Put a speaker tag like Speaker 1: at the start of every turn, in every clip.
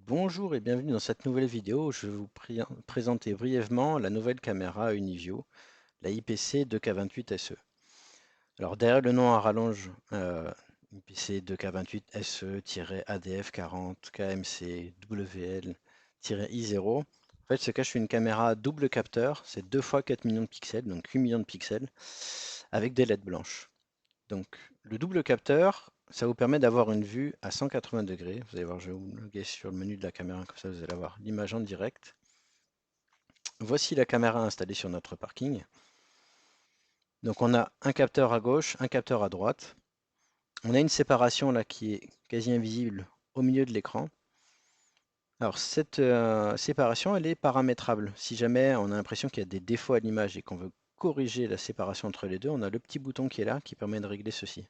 Speaker 1: Bonjour et bienvenue dans cette nouvelle vidéo où je vais vous présenter brièvement la nouvelle caméra Uniview, la IPC 2K28 SE. Alors derrière le nom à rallonge IPC 2K28 SE-ADF 40 KMC WL-I0, en fait se cache une caméra double capteur, c'est 2 fois 4 millions de pixels, donc 8 millions de pixels, avec des LED blanches. Donc le double capteur, ça vous permet d'avoir une vue à 180 degrés. Vous allez voir, je vais vous loguer sur le menu de la caméra, comme ça vous allez avoir l'image en direct. Voici la caméra installée sur notre parking. Donc on a un capteur à gauche, un capteur à droite. On a une séparation là qui est quasi invisible au milieu de l'écran. Alors cette séparation, elle est paramétrable. Si jamais on a l'impression qu'il y a des défauts à l'image et qu'on veut corriger la séparation entre les deux, on a le petit bouton qui est là qui permet de régler ceci.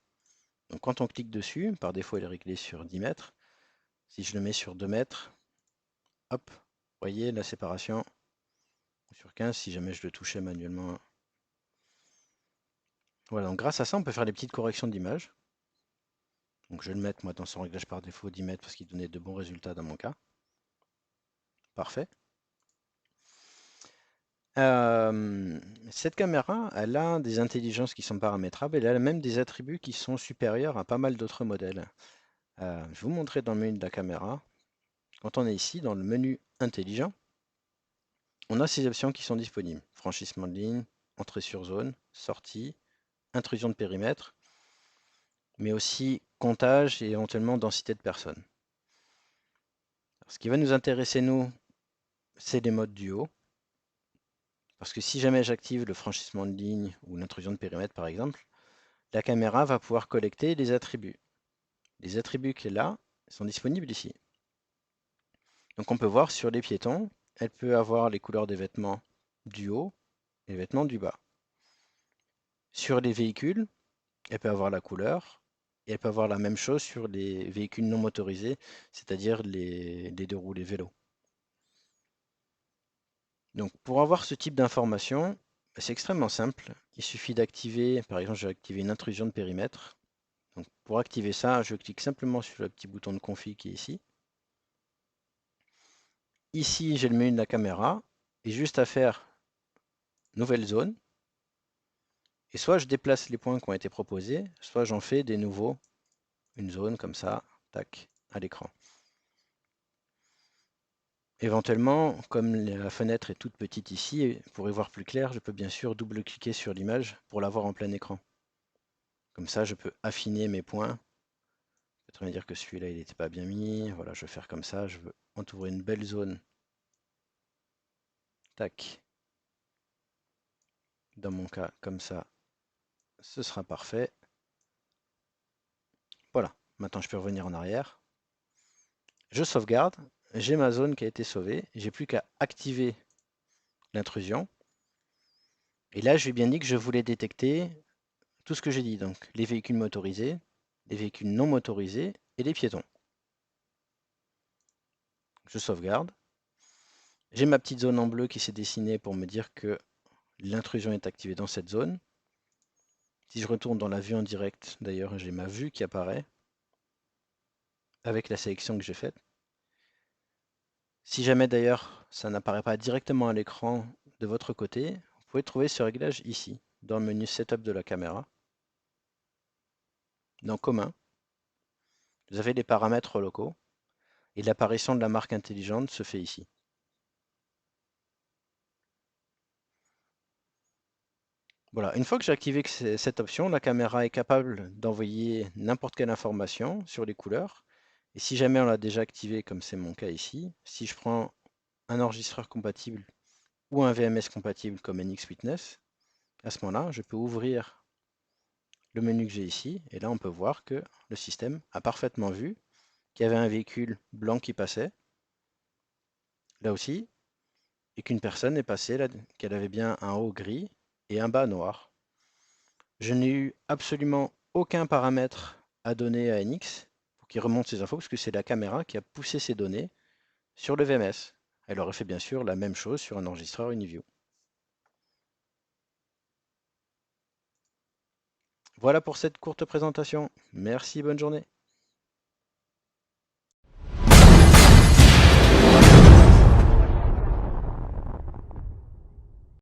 Speaker 1: Donc quand on clique dessus, par défaut elle est réglée sur 10 mètres. Si je le mets sur 2 mètres, hop, vous voyez la séparation sur 15 si jamais je le touchais manuellement. Voilà, donc grâce à ça, on peut faire des petites corrections d'image. Donc je vais le mettre moi dans son réglage par défaut 10 mètres parce qu'il donnait de bons résultats dans mon cas. Parfait. Cette caméra, elle a des intelligences qui sont paramétrables, elle a même des attributs qui sont supérieurs à pas mal d'autres modèles. Je vais vous montrer dans le menu de la caméra. Quand on est ici, dans le menu intelligent, on a ces options qui sont disponibles. Franchissement de ligne, entrée sur zone, sortie, intrusion de périmètre, mais aussi comptage et éventuellement densité de personnes. Alors, ce qui va nous intéresser, nous, c'est les modes duo. Parce que si jamais j'active le franchissement de ligne ou l'intrusion de périmètre, par exemple, la caméra va pouvoir collecter les attributs. Les attributs qu'elle a sont disponibles ici. Donc on peut voir sur les piétons, elle peut avoir les couleurs des vêtements du haut et les vêtements du bas. Sur les véhicules, elle peut avoir la couleur, et elle peut avoir la même chose sur les véhicules non motorisés, c'est-à-dire les deux roues, les vélos. Donc pour avoir ce type d'information, c'est extrêmement simple. Il suffit d'activer, par exemple, je vais activer une intrusion de périmètre. Donc pour activer ça, je clique simplement sur le petit bouton de config qui est ici. Ici, j'ai le menu de la caméra, et juste à faire nouvelle zone. Et soit je déplace les points qui ont été proposés, soit j'en fais des nouveaux, une zone comme ça, tac, à l'écran. Éventuellement, comme la fenêtre est toute petite ici, pour y voir plus clair, je peux bien sûr double-cliquer sur l'image pour la voir en plein écran. Comme ça, je peux affiner mes points. Peut-être me dire que celui-là, il n'était pas bien mis. Voilà, je vais faire comme ça. Je veux entourer une belle zone. Tac. Dans mon cas, comme ça, ce sera parfait. Voilà. Maintenant, je peux revenir en arrière. Je sauvegarde. J'ai ma zone qui a été sauvée. J'ai plus qu'à activer l'intrusion. Et là, je lui ai bien dit que je voulais détecter tout ce que j'ai dit. Donc, les véhicules motorisés, les véhicules non motorisés et les piétons. Je sauvegarde. J'ai ma petite zone en bleu qui s'est dessinée pour me dire que l'intrusion est activée dans cette zone. Si je retourne dans la vue en direct, d'ailleurs, j'ai ma vue qui apparaît avec la sélection que j'ai faite. Si jamais d'ailleurs ça n'apparaît pas directement à l'écran de votre côté, vous pouvez trouver ce réglage ici, dans le menu Setup de la caméra. Dans Commun, vous avez les paramètres locaux et l'apparition de la marque intelligente se fait ici. Voilà, une fois que j'ai activé cette option, la caméra est capable d'envoyer n'importe quelle information sur les couleurs. Et si jamais on l'a déjà activé, comme c'est mon cas ici, si je prends un enregistreur compatible ou un VMS compatible comme NX Witness, à ce moment-là, je peux ouvrir le menu que j'ai ici, et là on peut voir que le système a parfaitement vu qu'il y avait un véhicule blanc qui passait, là aussi, et qu'une personne est passée, qu'elle avait bien un haut gris et un bas noir. Je n'ai eu absolument aucun paramètre à donner à NX pour qu'il remonte ces infos, parce que c'est la caméra qui a poussé ces données sur le VMS. Elle aurait fait bien sûr la même chose sur un enregistreur Uniview. Voilà pour cette courte présentation. Merci, bonne journée.